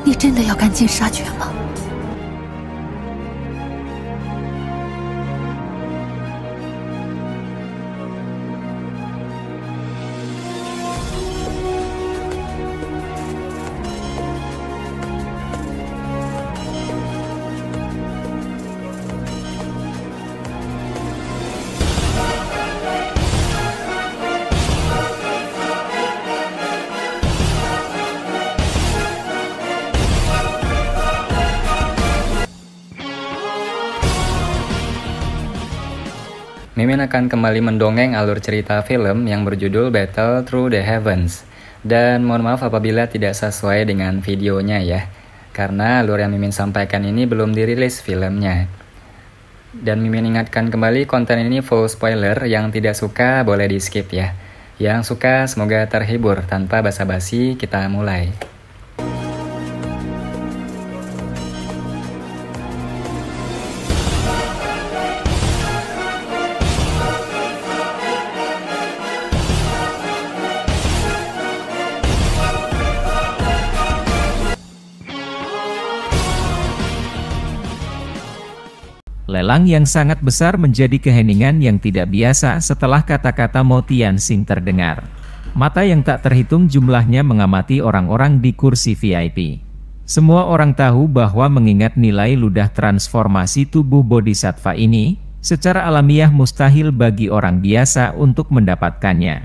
你真的要赶尽杀绝吗？ Mimin akan kembali mendongeng alur cerita film yang berjudul Battle Through the Heavens. Dan mohon maaf apabila tidak sesuai dengan videonya ya, karena alur yang Mimin sampaikan ini belum dirilis filmnya. Dan Mimin ingatkan kembali, konten ini full spoiler, yang tidak suka boleh di skip ya. Yang suka semoga terhibur. Tanpa basa-basi kita mulai. Lelang yang sangat besar menjadi keheningan yang tidak biasa setelah kata-kata Mo Tianxing terdengar. Mata yang tak terhitung jumlahnya mengamati orang-orang di kursi VIP. Semua orang tahu bahwa mengingat nilai ludah transformasi tubuh bodhisattva ini, secara alamiah mustahil bagi orang biasa untuk mendapatkannya.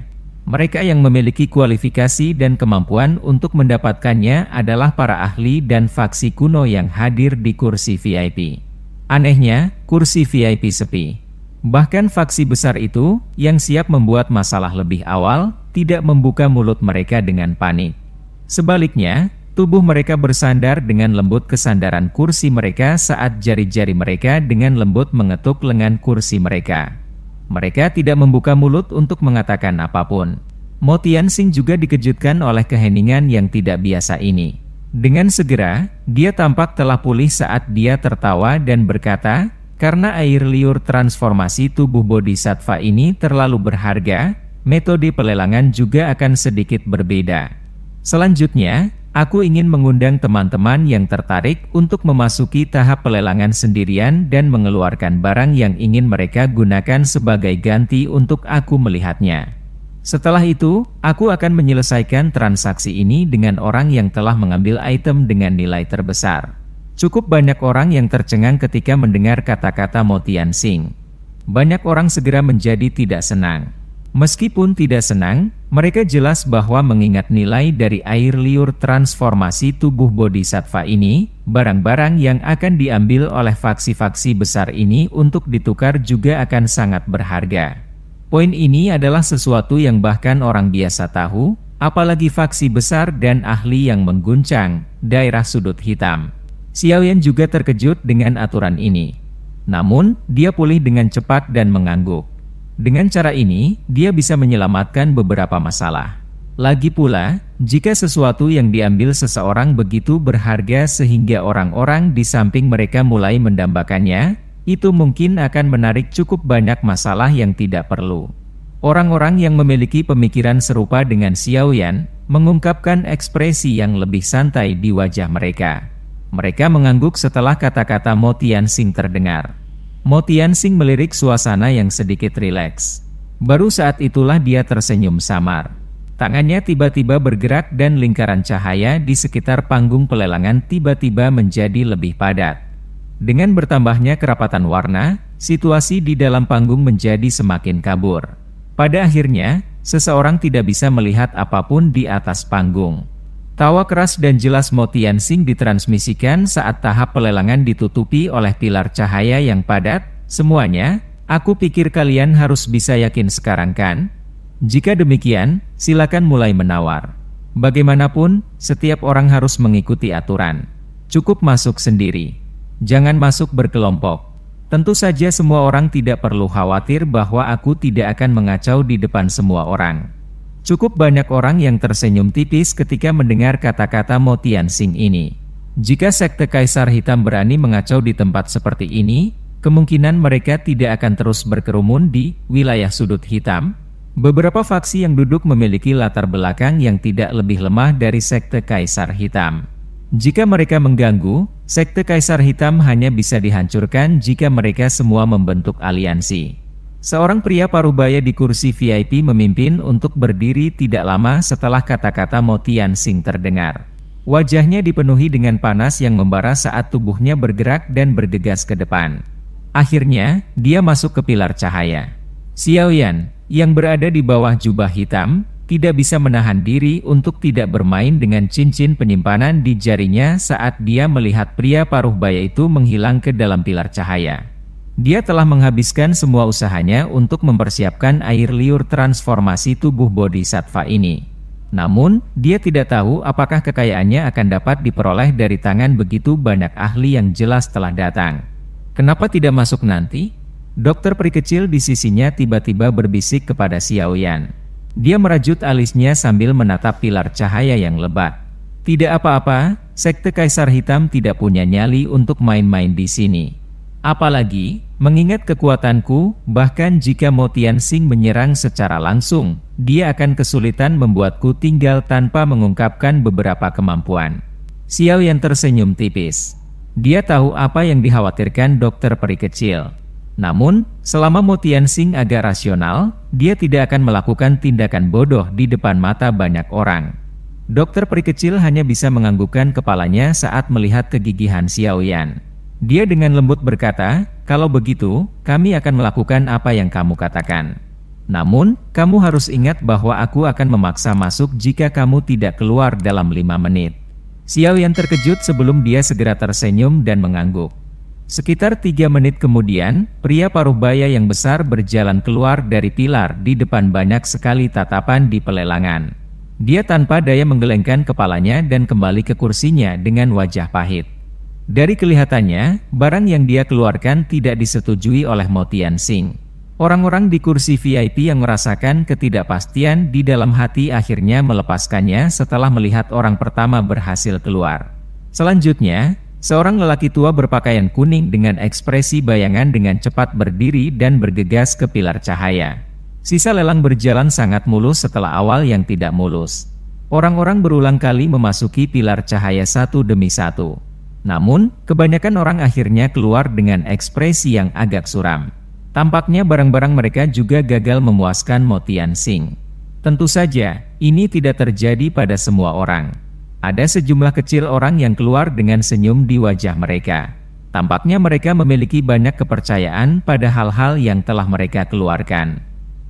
Mereka yang memiliki kualifikasi dan kemampuan untuk mendapatkannya adalah para ahli dan faksi kuno yang hadir di kursi VIP. Anehnya, kursi VIP sepi. Bahkan faksi besar itu, yang siap membuat masalah lebih awal, tidak membuka mulut mereka dengan panik. Sebaliknya, tubuh mereka bersandar dengan lembut kesandaran kursi mereka saat jari-jari mereka dengan lembut mengetuk lengan kursi mereka. Mereka tidak membuka mulut untuk mengatakan apapun. Mo Tianxing juga dikejutkan oleh keheningan yang tidak biasa ini. Dengan segera, dia tampak telah pulih saat dia tertawa dan berkata, karena air liur transformasi tubuh bodhisattva ini terlalu berharga, metode pelelangan juga akan sedikit berbeda. Selanjutnya, aku ingin mengundang teman-teman yang tertarik untuk memasuki tahap pelelangan sendirian dan mengeluarkan barang yang ingin mereka gunakan sebagai ganti untuk aku melihatnya. Setelah itu, aku akan menyelesaikan transaksi ini dengan orang yang telah mengambil item dengan nilai terbesar. Cukup banyak orang yang tercengang ketika mendengar kata-kata Mo Tianxing. Banyak orang segera menjadi tidak senang. Meskipun tidak senang, mereka jelas bahwa mengingat nilai dari air liur transformasi tubuh bodhisattva ini, barang-barang yang akan diambil oleh faksi-faksi besar ini untuk ditukar juga akan sangat berharga. Poin ini adalah sesuatu yang bahkan orang biasa tahu, apalagi faksi besar dan ahli yang mengguncang daerah sudut hitam. Xiaoyan juga terkejut dengan aturan ini. Namun, dia pulih dengan cepat dan mengangguk. Dengan cara ini, dia bisa menyelamatkan beberapa masalah. Lagi pula, jika sesuatu yang diambil seseorang begitu berharga sehingga orang-orang di samping mereka mulai mendambakannya, itu mungkin akan menarik cukup banyak masalah yang tidak perlu. Orang-orang yang memiliki pemikiran serupa dengan Xiaoyan mengungkapkan ekspresi yang lebih santai di wajah mereka. Mereka mengangguk setelah kata-kata Mo Tianxing terdengar. Mo Tianxing melirik suasana yang sedikit rileks. Baru saat itulah dia tersenyum samar. Tangannya tiba-tiba bergerak dan lingkaran cahaya di sekitar panggung pelelangan tiba-tiba menjadi lebih padat. Dengan bertambahnya kerapatan warna, situasi di dalam panggung menjadi semakin kabur. Pada akhirnya, seseorang tidak bisa melihat apapun di atas panggung. Tawa keras dan jelas Mo Tianxing ditransmisikan saat tahap pelelangan ditutupi oleh pilar cahaya yang padat. Semuanya, aku pikir kalian harus bisa yakin sekarang kan? Jika demikian, silakan mulai menawar. Bagaimanapun, setiap orang harus mengikuti aturan. Cukup masuk sendiri. Jangan masuk berkelompok. Tentu saja semua orang tidak perlu khawatir bahwa aku tidak akan mengacau di depan semua orang. Cukup banyak orang yang tersenyum tipis ketika mendengar kata-kata Mo Tianxing ini. Jika sekte Kaisar Hitam berani mengacau di tempat seperti ini, kemungkinan mereka tidak akan terus berkerumun di wilayah sudut hitam. Beberapa faksi yang duduk memiliki latar belakang yang tidak lebih lemah dari sekte Kaisar Hitam. Jika mereka mengganggu, sekte Kaisar Hitam hanya bisa dihancurkan jika mereka semua membentuk aliansi. Seorang pria parubaya di kursi VIP memimpin untuk berdiri tidak lama setelah kata-kata Mo Tianxing terdengar. Wajahnya dipenuhi dengan panas yang membara saat tubuhnya bergerak dan bergegas ke depan. Akhirnya, dia masuk ke pilar cahaya. Xiaoyan, yang berada di bawah jubah hitam, tidak bisa menahan diri untuk tidak bermain dengan cincin penyimpanan di jarinya saat dia melihat pria paruhbaya itu menghilang ke dalam pilar cahaya. Dia telah menghabiskan semua usahanya untuk mempersiapkan air liur transformasi tubuh bodhisattva ini. Namun, dia tidak tahu apakah kekayaannya akan dapat diperoleh dari tangan begitu banyak ahli yang jelas telah datang. Kenapa tidak masuk nanti? Dokter peri kecil di sisinya tiba-tiba berbisik kepada Xiaoyan. Dia merajut alisnya sambil menatap pilar cahaya yang lebat. Tidak apa-apa, sekte Kaisar Hitam tidak punya nyali untuk main-main di sini. Apalagi, mengingat kekuatanku, bahkan jika Mo Tianxing menyerang secara langsung, dia akan kesulitan membuatku tinggal tanpa mengungkapkan beberapa kemampuan. Xiaoyan tersenyum tipis. Dia tahu apa yang dikhawatirkan dokter peri kecil. Namun, selama Mo Tianxing agak rasional, dia tidak akan melakukan tindakan bodoh di depan mata banyak orang. Dokter peri kecil hanya bisa menganggukkan kepalanya saat melihat kegigihan Xiaoyan. Dia dengan lembut berkata, "Kalau begitu, kami akan melakukan apa yang kamu katakan. Namun, kamu harus ingat bahwa aku akan memaksa masuk jika kamu tidak keluar dalam 5 menit." Xiaoyan terkejut sebelum dia segera tersenyum dan mengangguk. Sekitar 3 menit kemudian, pria paruhbaya yang besar berjalan keluar dari pilar di depan banyak sekali tatapan di pelelangan. Dia tanpa daya menggelengkan kepalanya dan kembali ke kursinya dengan wajah pahit. Dari kelihatannya, barang yang dia keluarkan tidak disetujui oleh Mo Tianxing. Orang-orang di kursi VIP yang merasakan ketidakpastian di dalam hati akhirnya melepaskannya setelah melihat orang pertama berhasil keluar. Selanjutnya, seorang lelaki tua berpakaian kuning dengan ekspresi bayangan dengan cepat berdiri dan bergegas ke pilar cahaya. Sisa lelang berjalan sangat mulus setelah awal yang tidak mulus. Orang-orang berulang kali memasuki pilar cahaya satu demi satu. Namun, kebanyakan orang akhirnya keluar dengan ekspresi yang agak suram. Tampaknya barang-barang mereka juga gagal memuaskan Mo Tianxing. Tentu saja, ini tidak terjadi pada semua orang. Ada sejumlah kecil orang yang keluar dengan senyum di wajah mereka. Tampaknya mereka memiliki banyak kepercayaan pada hal-hal yang telah mereka keluarkan.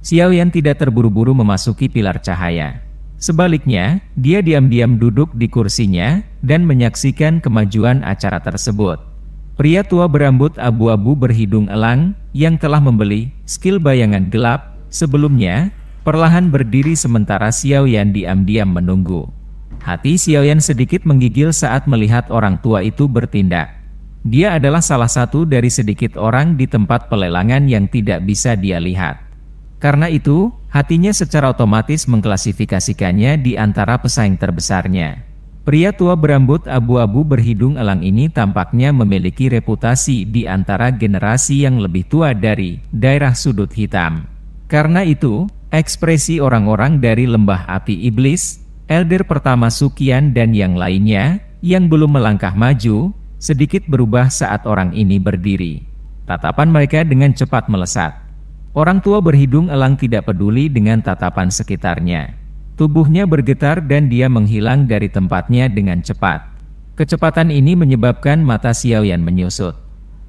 Xiaoyan tidak terburu-buru memasuki pilar cahaya. Sebaliknya, dia diam-diam duduk di kursinya dan menyaksikan kemajuan acara tersebut. Pria tua berambut abu-abu berhidung elang yang telah membeli skill bayangan gelap sebelumnya perlahan berdiri sementara Xiaoyan diam-diam menunggu. Hati Xiaoyan sedikit menggigil saat melihat orang tua itu bertindak. Dia adalah salah satu dari sedikit orang di tempat pelelangan yang tidak bisa dia lihat. Karena itu, hatinya secara otomatis mengklasifikasikannya di antara pesaing terbesarnya. Pria tua berambut abu-abu berhidung elang ini tampaknya memiliki reputasi di antara generasi yang lebih tua dari daerah sudut hitam. Karena itu, ekspresi orang-orang dari lembah api iblis, Elder pertama Sukian dan yang lainnya, yang belum melangkah maju, sedikit berubah saat orang ini berdiri. Tatapan mereka dengan cepat melesat. Orang tua berhidung elang tidak peduli dengan tatapan sekitarnya. Tubuhnya bergetar dan dia menghilang dari tempatnya dengan cepat. Kecepatan ini menyebabkan mata Xiaoyan menyusut.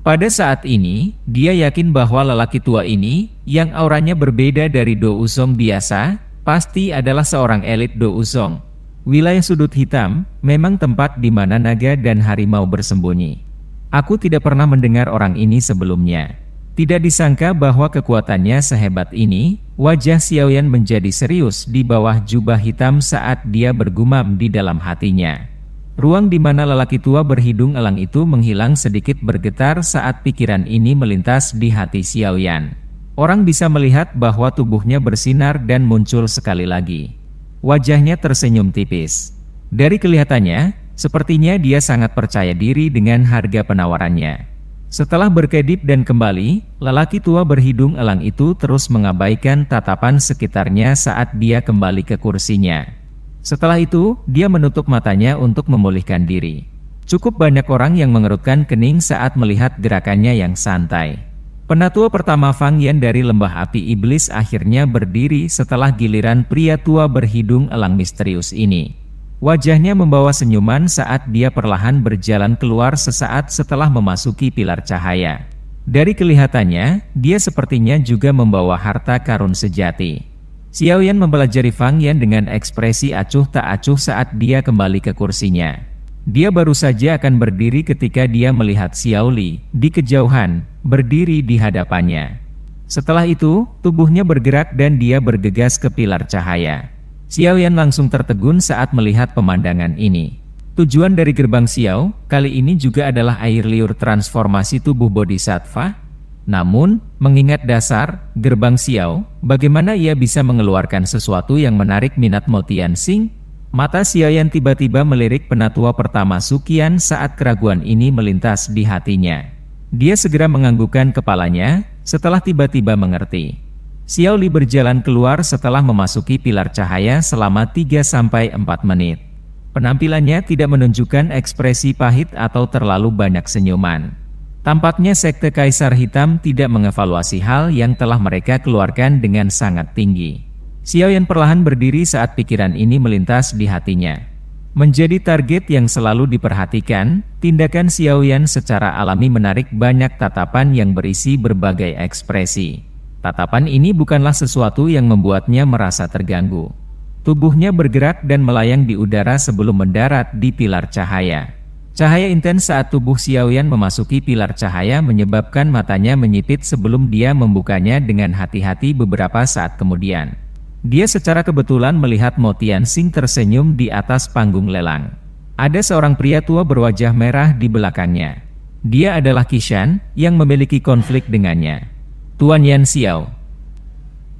Pada saat ini, dia yakin bahwa lelaki tua ini, yang auranya berbeda dari Do Usong biasa, pasti adalah seorang elit Do Usong. Wilayah sudut hitam memang tempat di mana naga dan harimau bersembunyi. Aku tidak pernah mendengar orang ini sebelumnya. Tidak disangka bahwa kekuatannya sehebat ini. Wajah Xiaoyan menjadi serius di bawah jubah hitam saat dia bergumam di dalam hatinya. Ruang di mana lelaki tua berhidung elang itu menghilang sedikit bergetar saat pikiran ini melintas di hati Xiaoyan. Orang bisa melihat bahwa tubuhnya bersinar dan muncul sekali lagi. Wajahnya tersenyum tipis. Dari kelihatannya, sepertinya dia sangat percaya diri dengan harga penawarannya. Setelah berkedip dan kembali, lelaki tua berhidung elang itu terus mengabaikan tatapan sekitarnya saat dia kembali ke kursinya. Setelah itu, dia menutup matanya untuk memulihkan diri. Cukup banyak orang yang mengerutkan kening saat melihat gerakannya yang santai. Penatua pertama Fang Yan dari lembah api iblis akhirnya berdiri setelah giliran pria tua berhidung elang misterius ini. Wajahnya membawa senyuman saat dia perlahan berjalan keluar sesaat setelah memasuki pilar cahaya. Dari kelihatannya, dia sepertinya juga membawa harta karun sejati. Xiao Yan mempelajari Fang Yan dengan ekspresi acuh tak acuh saat dia kembali ke kursinya. Dia baru saja akan berdiri ketika dia melihat Xiao Li di kejauhan, berdiri di hadapannya. Setelah itu, tubuhnya bergerak dan dia bergegas ke pilar cahaya. Xiao Yan langsung tertegun saat melihat pemandangan ini. Tujuan dari gerbang Xiao kali ini juga adalah air liur transformasi tubuh bodhisattva. Namun, mengingat dasar gerbang Xiao, bagaimana ia bisa mengeluarkan sesuatu yang menarik minat Mo Tianxing? Mata Xiao Yan tiba-tiba melirik penatua pertama Suqian saat keraguan ini melintas di hatinya. Dia segera menganggukkan kepalanya setelah tiba-tiba mengerti. Xiao Li berjalan keluar setelah memasuki pilar cahaya selama 3-4 menit. Penampilannya tidak menunjukkan ekspresi pahit atau terlalu banyak senyuman. Tampaknya sekte Kaisar Hitam tidak mengevaluasi hal yang telah mereka keluarkan dengan sangat tinggi. Xiao Yan perlahan berdiri saat pikiran ini melintas di hatinya. Menjadi target yang selalu diperhatikan, tindakan Xiao Yan secara alami menarik banyak tatapan yang berisi berbagai ekspresi. Tatapan ini bukanlah sesuatu yang membuatnya merasa terganggu. Tubuhnya bergerak dan melayang di udara sebelum mendarat di pilar cahaya. Cahaya intens saat tubuh Xiao Yan memasuki pilar cahaya menyebabkan matanya menyipit sebelum dia membukanya dengan hati-hati beberapa saat kemudian. Dia secara kebetulan melihat Mo Tianxing tersenyum di atas panggung lelang. Ada seorang pria tua berwajah merah di belakangnya. Dia adalah Qishan yang memiliki konflik dengannya. Tuan Yan Xiao,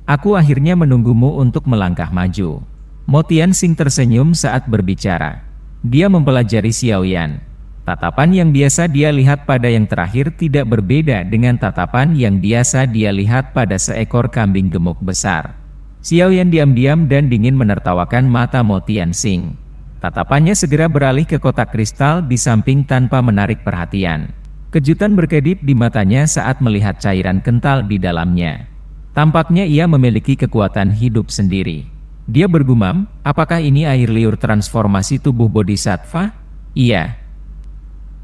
aku akhirnya menunggumu untuk melangkah maju. Mo Tianxing tersenyum saat berbicara. Dia mempelajari Xiao Yan. Tatapan yang biasa dia lihat pada yang terakhir tidak berbeda dengan tatapan yang biasa dia lihat pada seekor kambing gemuk besar. Xiao Yan diam-diam dan dingin menertawakan mata Mo Tianxing. Tatapannya segera beralih ke kotak kristal di samping tanpa menarik perhatian. Kejutan berkedip di matanya saat melihat cairan kental di dalamnya. Tampaknya ia memiliki kekuatan hidup sendiri. Dia bergumam, apakah ini air liur transformasi tubuh bodhisattva? Iya.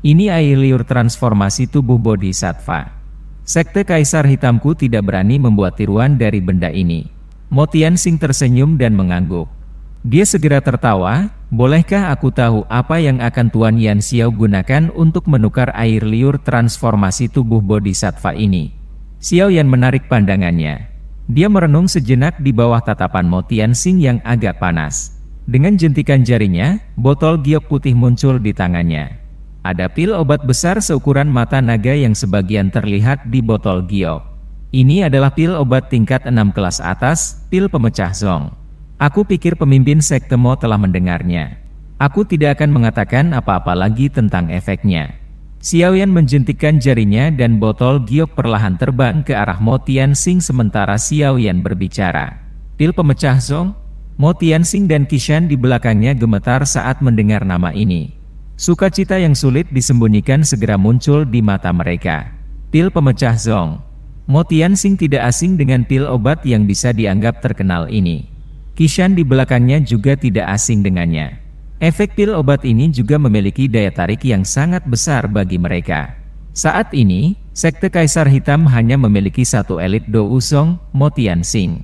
Ini air liur transformasi tubuh bodhisattva. Sekte Kaisar Hitamku tidak berani membuat tiruan dari benda ini. Mo Tianxing tersenyum dan mengangguk. Dia segera tertawa, bolehkah aku tahu apa yang akan Tuan Yan Xiao gunakan untuk menukar air liur transformasi tubuh bodhisattva ini? Xiao Yan menarik pandangannya. Dia merenung sejenak di bawah tatapan Mo Tianxing yang agak panas. Dengan jentikan jarinya, botol giok putih muncul di tangannya. Ada pil obat besar seukuran mata naga yang sebagian terlihat di botol giok. Ini adalah pil obat tingkat 6 kelas atas, pil pemecah zong. Aku pikir pemimpin sekte Mo telah mendengarnya. Aku tidak akan mengatakan apa-apa lagi tentang efeknya. Xiao Yan menjentikkan jarinya dan botol giok perlahan terbang ke arah Mo Tianxing sementara Xiao Yan berbicara. Pil pemecah zong? Mo Tianxing dan Qishan di belakangnya gemetar saat mendengar nama ini. Sukacita yang sulit disembunyikan segera muncul di mata mereka. Pil pemecah zong. Mo Tianxing tidak asing dengan pil obat yang bisa dianggap terkenal ini. Qishan di belakangnya juga tidak asing dengannya. Efek pil obat ini juga memiliki daya tarik yang sangat besar bagi mereka. Saat ini, sekte Kaisar Hitam hanya memiliki satu elit Do Wusong, Mo Tianxing.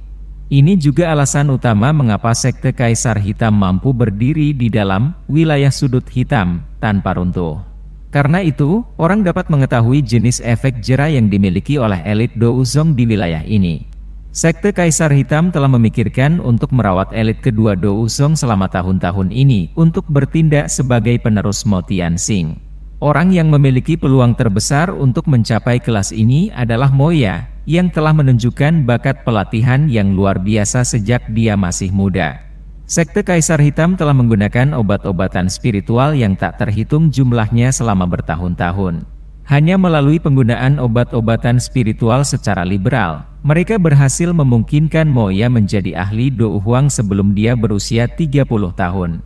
Ini juga alasan utama mengapa sekte Kaisar Hitam mampu berdiri di dalam wilayah sudut hitam tanpa runtuh. Karena itu, orang dapat mengetahui jenis efek jera yang dimiliki oleh elit Do Wusong di wilayah ini. Sekte Kaisar Hitam telah memikirkan untuk merawat elit kedua Do Wusong selama tahun-tahun ini untuk bertindak sebagai penerus Mo Tianxing. Orang yang memiliki peluang terbesar untuk mencapai kelas ini adalah Moya, yang telah menunjukkan bakat pelatihan yang luar biasa sejak dia masih muda. Sekte Kaisar Hitam telah menggunakan obat-obatan spiritual yang tak terhitung jumlahnya selama bertahun-tahun. Hanya melalui penggunaan obat-obatan spiritual secara liberal, Mereka berhasil memungkinkan Moya menjadi ahli Do Huang sebelum dia berusia 30 tahun.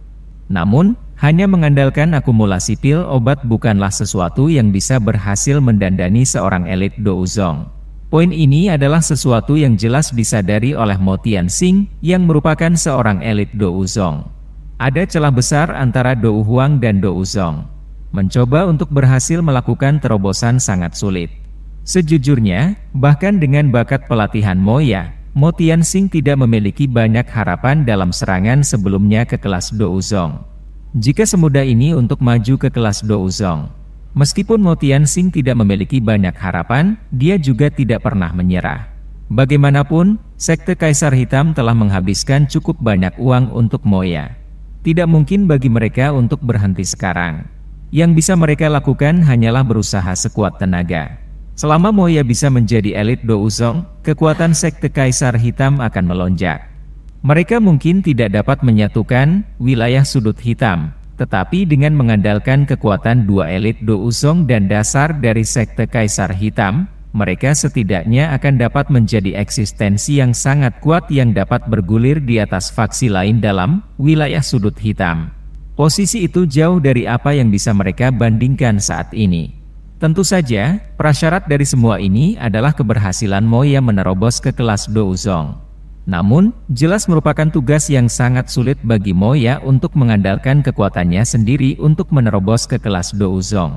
Namun, hanya mengandalkan akumulasi pil obat bukanlah sesuatu yang bisa berhasil mendandani seorang elit Do Uzong. Poin ini adalah sesuatu yang jelas disadari oleh Mo Tianxing yang merupakan seorang elit Do Uzong. Ada celah besar antara Do Huang dan Do Uzong. Mencoba untuk berhasil melakukan terobosan sangat sulit. Sejujurnya, bahkan dengan bakat pelatihan Moya, Mo Tianxing tidak memiliki banyak harapan dalam serangan sebelumnya ke kelas Do Uzong. Jika semudah ini untuk maju ke kelas Do Uzong. Meskipun Mo Tianxing tidak memiliki banyak harapan, dia juga tidak pernah menyerah. Bagaimanapun, Sekte Kaisar Hitam telah menghabiskan cukup banyak uang untuk Moya. Tidak mungkin bagi mereka untuk berhenti sekarang. Yang bisa mereka lakukan hanyalah berusaha sekuat tenaga. Selama Moya bisa menjadi elit Do Uzong, kekuatan Sekte Kaisar Hitam akan melonjak. Mereka mungkin tidak dapat menyatukan wilayah sudut hitam, tetapi dengan mengandalkan kekuatan dua elit Do Uzong dan dasar dari Sekte Kaisar Hitam, mereka setidaknya akan dapat menjadi eksistensi yang sangat kuat yang dapat bergulir di atas faksi lain dalam wilayah sudut hitam. Posisi itu jauh dari apa yang bisa mereka bandingkan saat ini. Tentu saja, prasyarat dari semua ini adalah keberhasilan Moya menerobos ke kelas Do Uzong. Namun, jelas merupakan tugas yang sangat sulit bagi Moya untuk mengandalkan kekuatannya sendiri untuk menerobos ke kelas Do Uzong.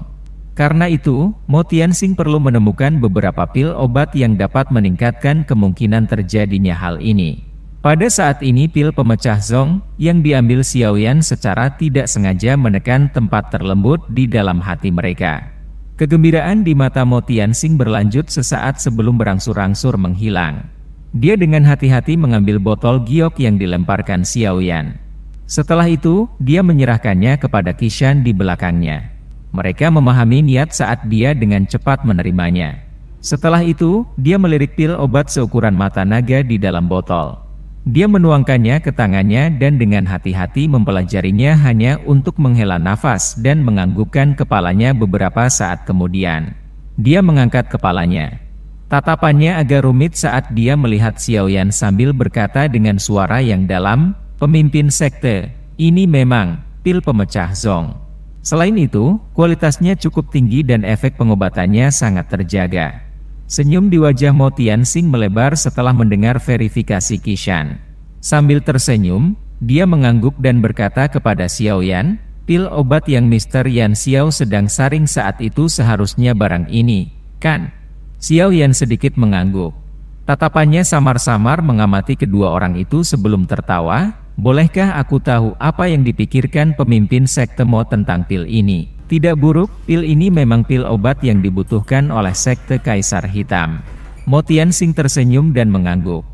Karena itu, Mo Tianxing perlu menemukan beberapa pil obat yang dapat meningkatkan kemungkinan terjadinya hal ini. Pada saat ini pil pemecah zong yang diambil Xiaoyan secara tidak sengaja menekan tempat terlembut di dalam hati mereka. Kegembiraan di mata Mo Tianxing berlanjut sesaat sebelum berangsur-angsur menghilang. Dia dengan hati-hati mengambil botol giok yang dilemparkan Xiaoyan. Setelah itu, dia menyerahkannya kepada Qishan di belakangnya. Mereka memahami niat saat dia dengan cepat menerimanya. Setelah itu, dia melirik pil obat seukuran mata naga di dalam botol. Dia menuangkannya ke tangannya dan dengan hati-hati mempelajarinya hanya untuk menghela nafas dan menganggukkan kepalanya beberapa saat kemudian. Dia mengangkat kepalanya. Tatapannya agak rumit saat dia melihat Xiaoyan sambil berkata dengan suara yang dalam, "Pemimpin sekte, ini memang pil pemecah zong." Selain itu, kualitasnya cukup tinggi dan efek pengobatannya sangat terjaga. Senyum di wajah Mo Tianxing melebar setelah mendengar verifikasi Qishan. Sambil tersenyum, dia mengangguk dan berkata kepada Xiaoyan, "Pil obat yang Mr. Yan Xiao sedang saring saat itu seharusnya barang ini, kan?" Xiaoyan sedikit mengangguk. Tatapannya samar-samar mengamati kedua orang itu sebelum tertawa. "Bolehkah aku tahu apa yang dipikirkan pemimpin sekte Mo tentang pil ini?" "Tidak buruk, pil ini memang pil obat yang dibutuhkan oleh Sekte Kaisar Hitam." Mo Tianxing tersenyum dan mengangguk.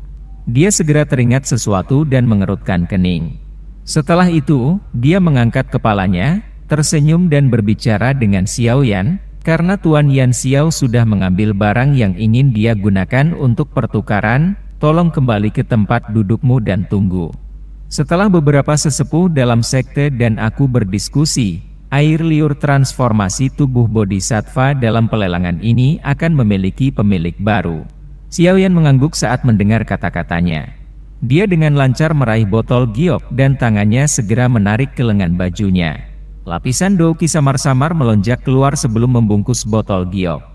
Dia segera teringat sesuatu dan mengerutkan kening. Setelah itu, dia mengangkat kepalanya, tersenyum dan berbicara dengan Xiaoyan, karena Tuan Yan Xiao sudah mengambil barang yang ingin dia gunakan untuk pertukaran, tolong kembali ke tempat dudukmu dan tunggu. Setelah beberapa sesepuh dalam sekte dan aku berdiskusi, air liur transformasi tubuh bodhisattva dalam pelelangan ini akan memiliki pemilik baru. Xiaoyan mengangguk saat mendengar kata-katanya. Dia dengan lancar meraih botol giok dan tangannya segera menarik ke lengan bajunya. Lapisan douki samar-samar melonjak keluar sebelum membungkus botol giok.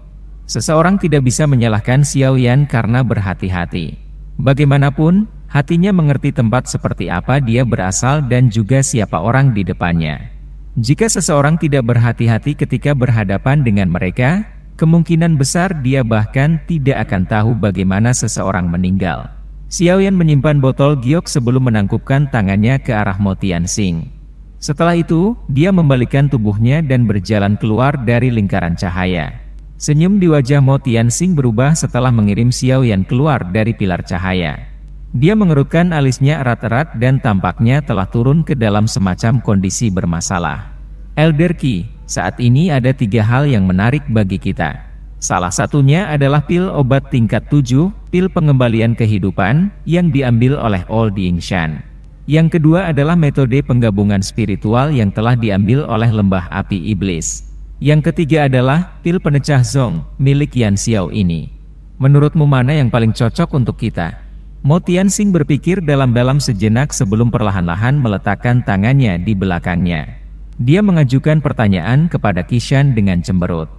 Seseorang tidak bisa menyalahkan Xiaoyan karena berhati-hati. Bagaimanapun, hatinya mengerti tempat seperti apa dia berasal dan juga siapa orang di depannya. Jika seseorang tidak berhati-hati ketika berhadapan dengan mereka, kemungkinan besar dia bahkan tidak akan tahu bagaimana seseorang meninggal. Xiaoyan menyimpan botol giok sebelum menangkupkan tangannya ke arah Mo Tianxing. Setelah itu, dia membalikkan tubuhnya dan berjalan keluar dari lingkaran cahaya. Senyum di wajah Mo Tianxing berubah setelah mengirim Xiaoyan keluar dari pilar cahaya. Dia mengerutkan alisnya erat-erat dan tampaknya telah turun ke dalam semacam kondisi bermasalah. "Elder Qi, saat ini ada 3 hal yang menarik bagi kita. Salah satunya adalah pil obat tingkat 7, pil pengembalian kehidupan, yang diambil oleh Old Yingshan. Yang kedua adalah metode penggabungan spiritual yang telah diambil oleh lembah api iblis. Yang ketiga adalah pil penecah zong, milik Yan Xiao ini." Menurutmu mana yang paling cocok untuk kita? Mo Tianxing berpikir dalam-dalam sejenak sebelum perlahan-lahan meletakkan tangannya di belakangnya. Dia mengajukan pertanyaan kepada Qishan dengan cemberut.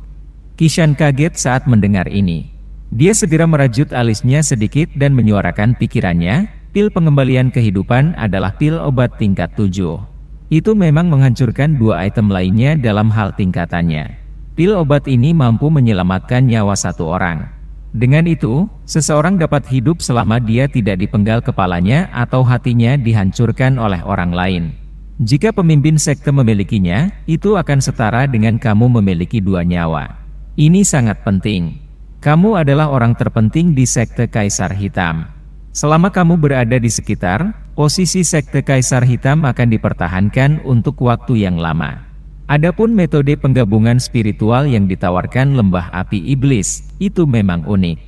Qishan kaget saat mendengar ini. Dia segera merajut alisnya sedikit dan menyuarakan pikirannya, pil pengembalian kehidupan adalah pil obat tingkat 7. Itu memang menghancurkan 2 item lainnya dalam hal tingkatannya. Pil obat ini mampu menyelamatkan nyawa 1 orang. Dengan itu, seseorang dapat hidup selama dia tidak dipenggal kepalanya atau hatinya dihancurkan oleh orang lain. Jika pemimpin sekte memilikinya, itu akan setara dengan kamu memiliki 2 nyawa. Ini sangat penting. Kamu adalah orang terpenting di sekte Kaisar Hitam. Selama kamu berada di sekitar, posisi sekte Kaisar Hitam akan dipertahankan untuk waktu yang lama. Adapun metode penggabungan spiritual yang ditawarkan Lembah Api Iblis, itu memang unik.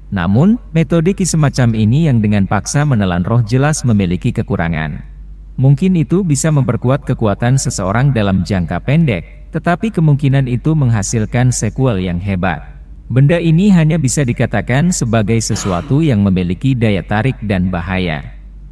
Namun, metode semacam ini yang dengan paksa menelan roh jelas memiliki kekurangan. Mungkin itu bisa memperkuat kekuatan seseorang dalam jangka pendek, tetapi kemungkinan itu menghasilkan sequel yang hebat. Benda ini hanya bisa dikatakan sebagai sesuatu yang memiliki daya tarik dan bahaya.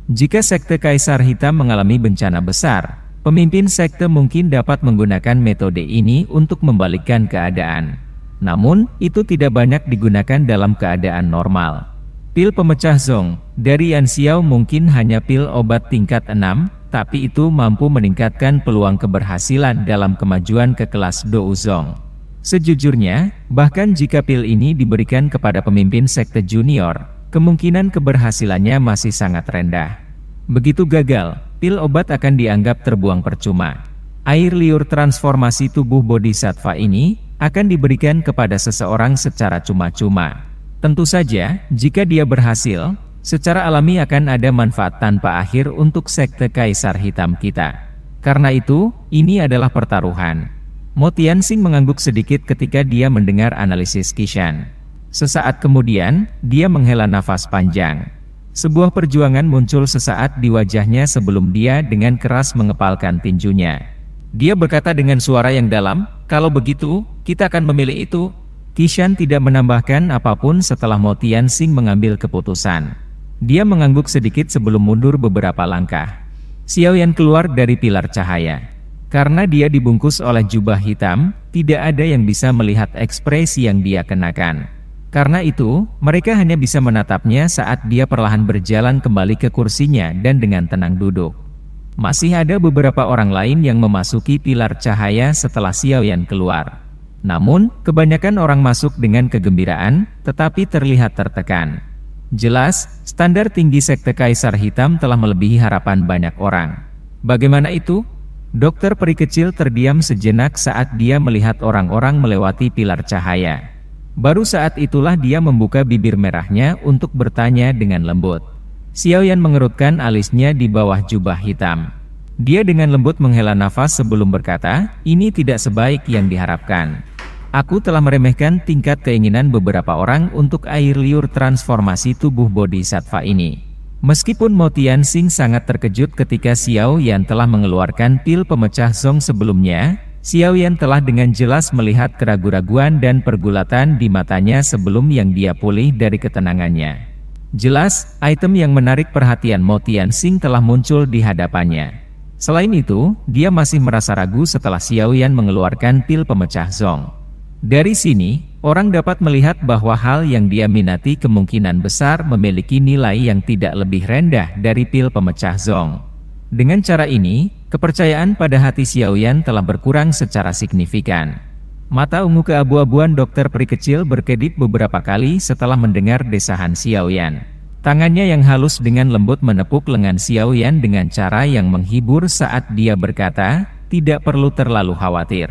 Jika sekte Kaisar Hitam mengalami bencana besar, pemimpin sekte mungkin dapat menggunakan metode ini untuk membalikkan keadaan. Namun, itu tidak banyak digunakan dalam keadaan normal. Pil pemecah zong dari Yan Xiao mungkin hanya pil obat tingkat 6, tapi itu mampu meningkatkan peluang keberhasilan dalam kemajuan ke kelas Dou Zong. Sejujurnya, bahkan jika pil ini diberikan kepada pemimpin sekte junior, kemungkinan keberhasilannya masih sangat rendah. Begitu gagal, pil obat akan dianggap terbuang percuma. Air liur transformasi tubuh bodhisattva ini akan diberikan kepada seseorang secara cuma-cuma. Tentu saja, jika dia berhasil, secara alami akan ada manfaat tanpa akhir untuk sekte Kaisar Hitam kita. Karena itu, ini adalah pertaruhan. Mo Tianxing mengangguk sedikit ketika dia mendengar analisis Qishan. Sesaat kemudian, dia menghela nafas panjang. Sebuah perjuangan muncul sesaat di wajahnya sebelum dia dengan keras mengepalkan tinjunya. Dia berkata dengan suara yang dalam, "Kalau begitu, kita akan memilih itu." Qishan tidak menambahkan apapun setelah Mo Tianxing mengambil keputusan. Dia mengangguk sedikit sebelum mundur beberapa langkah. Xiaoyan keluar dari pilar cahaya. Karena dia dibungkus oleh jubah hitam, tidak ada yang bisa melihat ekspresi yang dia kenakan. Karena itu, mereka hanya bisa menatapnya saat dia perlahan berjalan kembali ke kursinya dan dengan tenang duduk. Masih ada beberapa orang lain yang memasuki pilar cahaya setelah Xiaoyan keluar. Namun, kebanyakan orang masuk dengan kegembiraan, tetapi terlihat tertekan. Jelas, standar tinggi sekte Kaisar Hitam telah melebihi harapan banyak orang. Bagaimana itu? Dokter peri kecil terdiam sejenak saat dia melihat orang-orang melewati pilar cahaya. Baru saat itulah dia membuka bibir merahnya untuk bertanya dengan lembut. Xiaoyan mengerutkan alisnya di bawah jubah hitam. Dia dengan lembut menghela nafas sebelum berkata, "Ini tidak sebaik yang diharapkan. Aku telah meremehkan tingkat keinginan beberapa orang untuk air liur transformasi tubuh bodhisattva ini." Meskipun Mo Tianxing sangat terkejut ketika Xiaoyan telah mengeluarkan pil pemecah zong sebelumnya, Xiaoyan telah dengan jelas melihat keraguan-raguan dan pergulatan di matanya sebelum yang dia pulih dari ketenangannya. Jelas, item yang menarik perhatian Mo Tianxing telah muncul di hadapannya. Selain itu, dia masih merasa ragu setelah Xiaoyan mengeluarkan pil pemecah zong. Dari sini, orang dapat melihat bahwa hal yang dia minati kemungkinan besar memiliki nilai yang tidak lebih rendah dari pil pemecah zong. Dengan cara ini, kepercayaan pada hati Xiaoyan telah berkurang secara signifikan. Mata ungu keabu-abuan dokter peri kecil berkedip beberapa kali setelah mendengar desahan Xiaoyan. Tangannya yang halus dengan lembut menepuk lengan Xiaoyan dengan cara yang menghibur saat dia berkata, "Tidak perlu terlalu khawatir.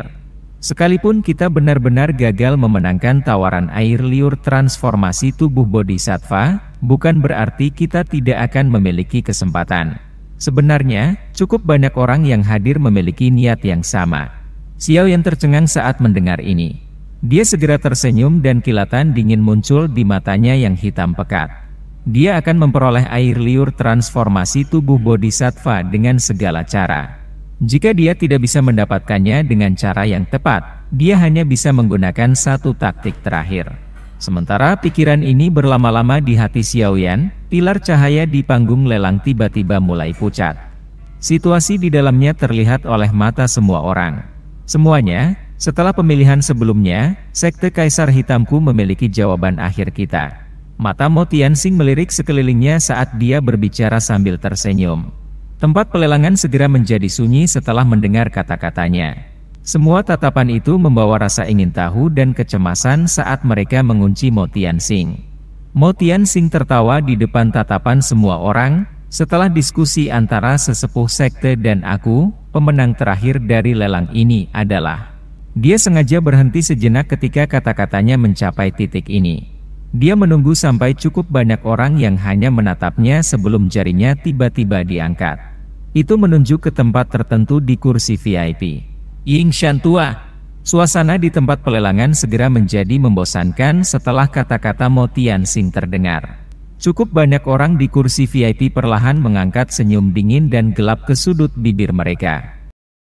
Sekalipun kita benar-benar gagal memenangkan tawaran air liur transformasi tubuh bodhisattva, bukan berarti kita tidak akan memiliki kesempatan. Sebenarnya, cukup banyak orang yang hadir memiliki niat yang sama." Xiaoyan tercengang saat mendengar ini. Dia segera tersenyum dan kilatan dingin muncul di matanya yang hitam pekat. Dia akan memperoleh air liur transformasi tubuh bodhisattva dengan segala cara. Jika dia tidak bisa mendapatkannya dengan cara yang tepat, dia hanya bisa menggunakan satu taktik terakhir. Sementara pikiran ini berlama-lama di hati Xiaoyan, pilar cahaya di panggung lelang tiba-tiba mulai pucat. Situasi di dalamnya terlihat oleh mata semua orang. Semuanya, setelah pemilihan sebelumnya, Sekte Kaisar Hitamku memiliki jawaban akhir kita. Mata Mo Tianxing melirik sekelilingnya saat dia berbicara sambil tersenyum. Tempat pelelangan segera menjadi sunyi setelah mendengar kata-katanya. Semua tatapan itu membawa rasa ingin tahu dan kecemasan saat mereka mengunci Mo Tianxing. Mo Tianxing tertawa di depan tatapan semua orang. Setelah diskusi antara sesepuh sekte dan aku, pemenang terakhir dari lelang ini adalah. Dia sengaja berhenti sejenak ketika kata-katanya mencapai titik ini. Dia menunggu sampai cukup banyak orang yang hanya menatapnya sebelum jarinya tiba-tiba diangkat. Itu menunjuk ke tempat tertentu di kursi VIP. Ying Shantua. Suasana di tempat pelelangan segera menjadi membosankan setelah kata-kata Mo Tianxing terdengar. Cukup banyak orang di kursi VIP perlahan mengangkat senyum dingin dan gelap ke sudut bibir mereka.